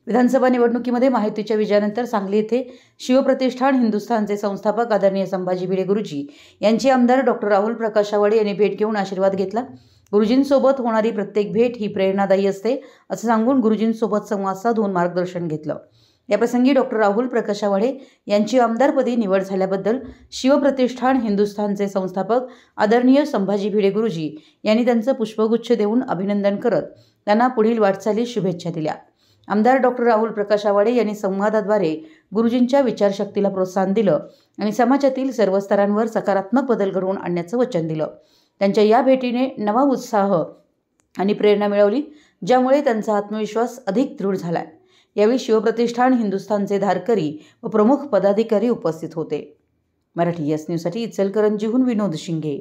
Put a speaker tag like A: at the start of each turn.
A: विधानसभा निवडणुकीमध्ये महायुतीच्या विजयानंतर सांगली येथे शिवप्रतिष्ठान हिंदुस्थानचे संस्थापक आदरणीय संभाजी भिडे गुरुजी यांची आमदार डॉक्टर राहुल प्रकाश आवाडे यांनी भेट घेऊन आशीर्वाद घेतला। गुरुजींसोबत होणारी प्रत्येक भेट ही प्रेरणादायी असते असं सांगून गुरुजींसोबत संवाद साधून मार्गदर्शन घेतलं। याप्रसंगी डॉक्टर राहुल प्रकाश आवाडे यांची आमदारपदी निवड झाल्याबद्दल शिवप्रतिष्ठान हिंदुस्थानचे संस्थापक आदरणीय संभाजी भिडे गुरुजी यांनी त्यांचं पुष्पगुच्छ देऊन अभिनंदन करत त्यांना पुढील वाटचालीस शुभेच्छा दिल्या। आमदार डॉक्टर राहुल प्रकाश आवाडे यांनी संवादाद्वारे गुरुजींच्या विचारशक्तीला प्रोत्साहन दिलं आणि समाजातील सर्व स्तरांवर सकारात्मक बदल घडवून आणण्याचं वचन दिलं। त्यांच्या या भेटीने नवा उत्साह आणि प्रेरणा मिळवली, ज्यामुळे त्यांचा आत्मविश्वास अधिक दृढ झालाय। यावेळी शिवप्रतिष्ठान हिंदुस्थानचे धारकरी व प्रमुख पदाधिकारी उपस्थित होते। मराठी एस न्यूजसाठी इचलकरंजीहून विनोद शिंगे।